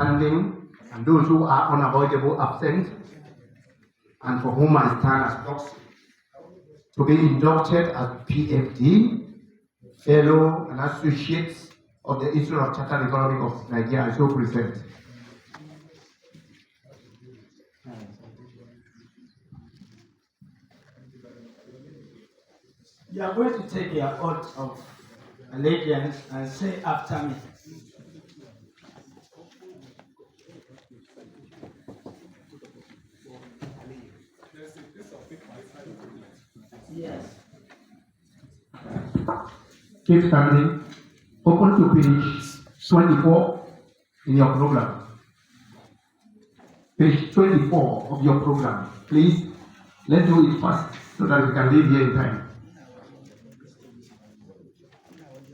standing, and those who are unavoidable absent, and for whom I stand as proxy, to be inducted as PFD, Fellow and Associates of the Institute of Chartered Economics of Nigeria, I so present. You are going to take your oath of allegiance and say after me. Yes. Keep standing. Open to page 24 in your program. Page 24 of your program. Please, let's do it fast so that we can leave here in time.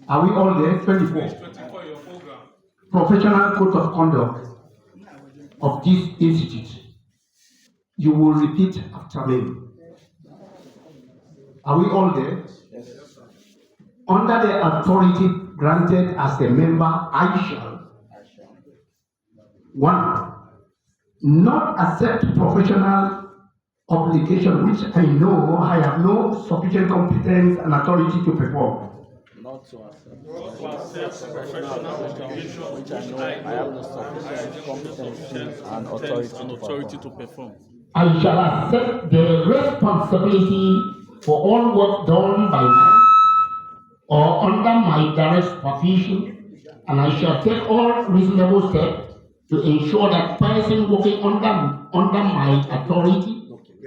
Are we all there? 24. Page 24 your program. Professional code of conduct of this institute. You will repeat after me. Are we all there? Yes. Under the authority granted as a member, I shall 1. Not accept professional obligation which I know I have no sufficient competence and authority to perform. Not to accept professional obligation which I know I have no sufficient competence and authority to perform. I shall accept the responsibility for all work done by me or under my direct supervision, and I shall take all reasonable steps to ensure that persons working under my authority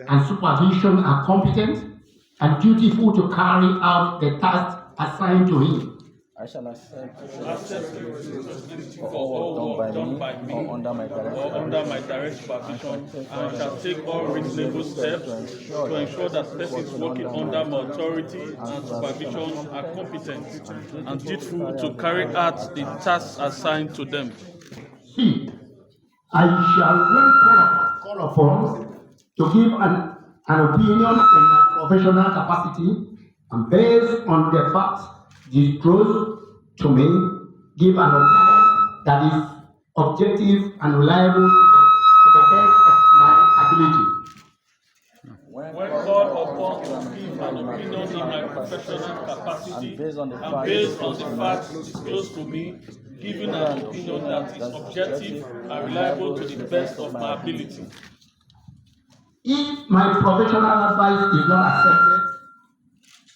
and supervision are competent and dutiful to carry out the tasks assigned to him. I shall accept for all work done by me or under my direct supervision, and shall take all reasonable steps to ensure that persons working under my authority and supervision are competent and dutiful to carry out the tasks assigned to them. C. I shall, when call upon, to give an opinion in my professional capacity and based on the facts disclosed to me, give an opinion that is objective and reliable to the best of my ability. When called upon to give an opinion in my professional capacity and based on the facts disclosed to me, giving an opinion that is objective and reliable to the best of my ability. If my professional advice is not accepted,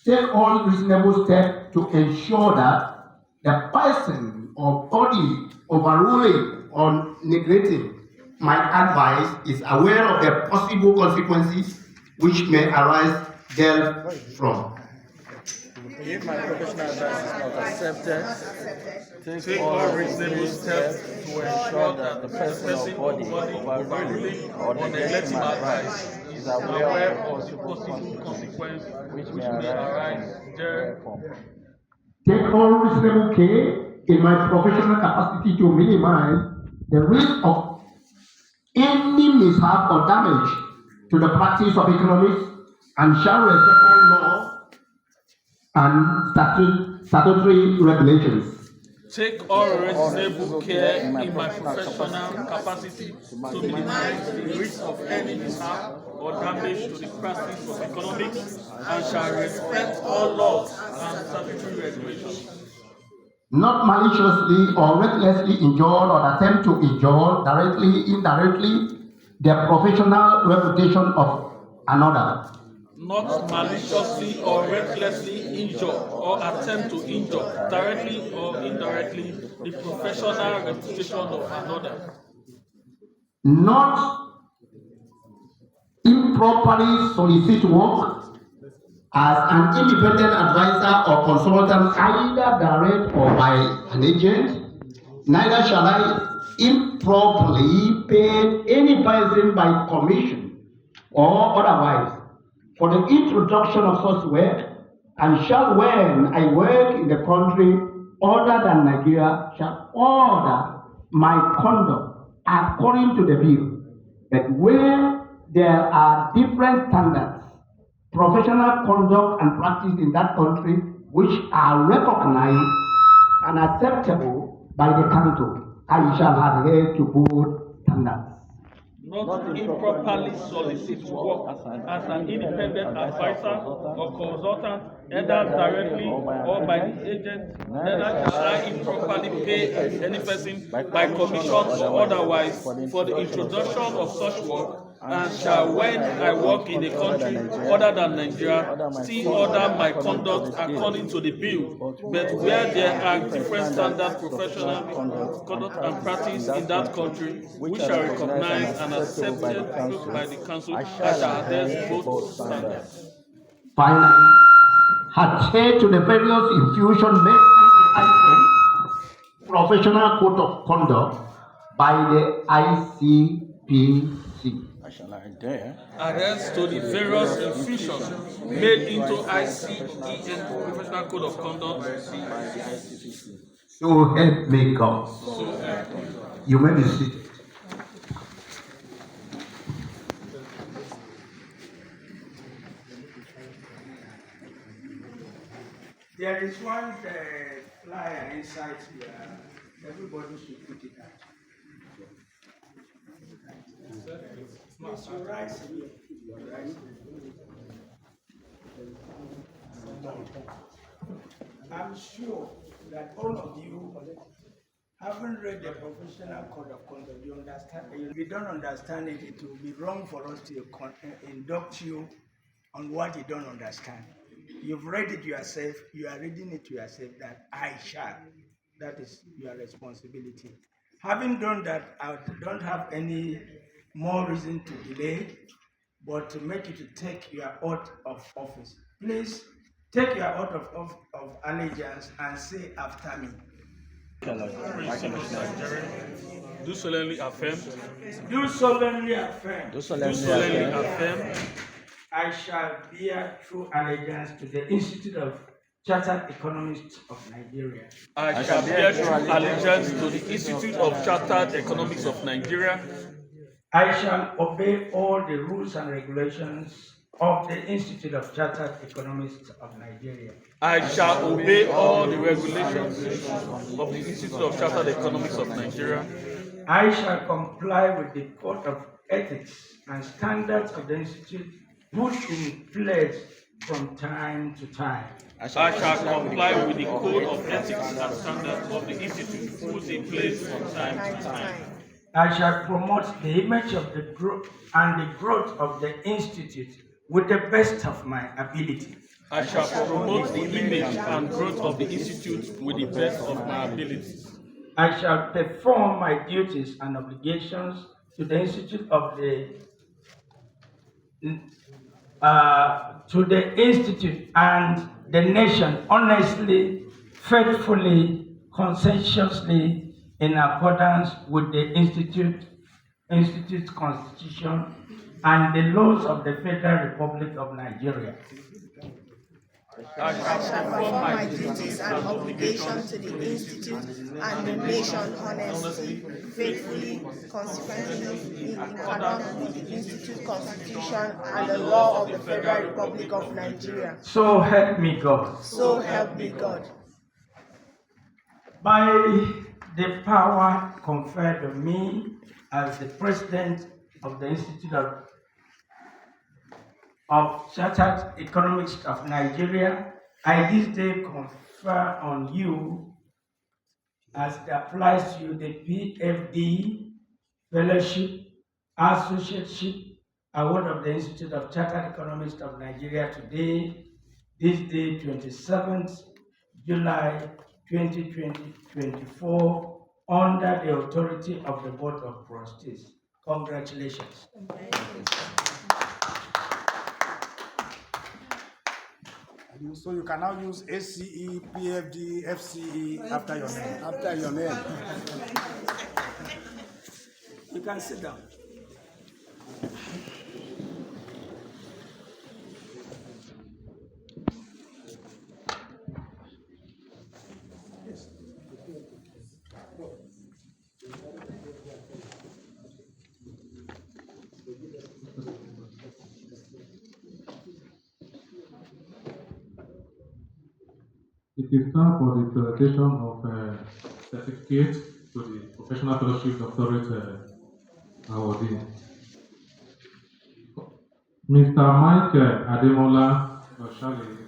take all reasonable steps to ensure that the person or body overruling or neglecting my advice is aware of the possible consequences which may arise therefrom. If my professional advice is not accepted, take all reasonable steps to ensure that the person or body overruling or neglecting my advice is aware of the possible consequences which may arise therefrom. Take all reasonable care in my professional capacity to minimize the risk of any mishap or damage to the practice of economics and shall respect all law and statutory regulations. Take all reasonable care in my professional capacity to minimize the risk of any mishap or damage to the practice of economics and shall respect all laws and statutory regulations. Not maliciously or recklessly injure or attempt to injure directly, indirectly, the professional reputation of another. Not maliciously or recklessly injure or attempt to injure directly or indirectly the professional reputation of another. Not improperly solicit work as an independent advisor or consultant, either direct or by an agent. Neither shall I improperly pay any person by commission or otherwise for the introduction of such work, and shall, when I work in the country other than Nigeria, shall order my conduct according to the bill. But where there are different standards, professional conduct and practice in that country which are recognized and acceptable by the council, I shall adhere to good standards. Not improperly solicit to work as an independent advisor or consultant, either directly or by the agent. Neither shall I improperly pay any person by commission or otherwise for the introduction of such work, and shall, when I work in a country other than Nigeria, still order my conduct according to the bill, but where there are different standards, professional conduct and practice in that country, which are recognized and accepted by the council, I shall adhere to both standards. Finally, adhere to the various infusions made professional code of conduct by the ICPC. I shall adhere To the various infusions made into ICEN professional code of conduct by the ICPC. So help me God. You may be seated. There is one flyer inside here. Everybody should put it out. Yes, you're right. You're right. I'm sure that all of you haven't read the professional code of conduct. You understand? If you don't understand it, it will be wrong for us to induct you on what you don't understand. You've read it yourself, you are reading it to yourself that I shall. That is your responsibility. Having done that, I don't have any more reason to delay, but to make you to take your oath of office. Please take your oath of allegiance and say after me. Do solemnly affirm. Do solemnly affirm. Do solemnly affirm I shall bear true allegiance to the Institute of Chartered Economists of Nigeria. I shall bear true allegiance to the Institute of Chartered Economics of Nigeria. I shall obey all the rules and regulations of the Institute of Chartered Economists of Nigeria. I shall obey all the regulations of the Institute of Chartered Economics of Nigeria. I shall comply with the Code of Ethics and Standards of the Institute put in place from time to time. I shall comply with the Code of Ethics and Standards of the Institute put in place from time to time. I shall promote the image of the growth of the Institute with the best of my ability. I shall promote the image and growth of the Institute with the best of my abilities. I shall perform my duties and obligations to the Institute and the nation honestly, faithfully, conscientiously, in accordance with the Institute's Constitution and the laws of the Federal Republic of Nigeria. I shall perform my duties and obligations to the Institute and the nation honestly, faithfully, consequently, in accordance with the Institute Constitution and the law of the Federal Republic of Nigeria. So help me God. So help me God. By the power conferred on me as the President of the Institute of Chartered Economics of Nigeria, I this day confer on you, as it applies to you, the PFD Fellowship, Associateship Award of the Institute of Chartered Economists of Nigeria today, this day, 27th July 2024, under the authority of the Board of Trustees. Congratulations. So you can now use ACE, PFD, FCE after your name. After your name. You can sit down. It is time for the presentation of certificates to the Professional Fellowship Doctorate awardee. Mr. Mike Ademola Oshale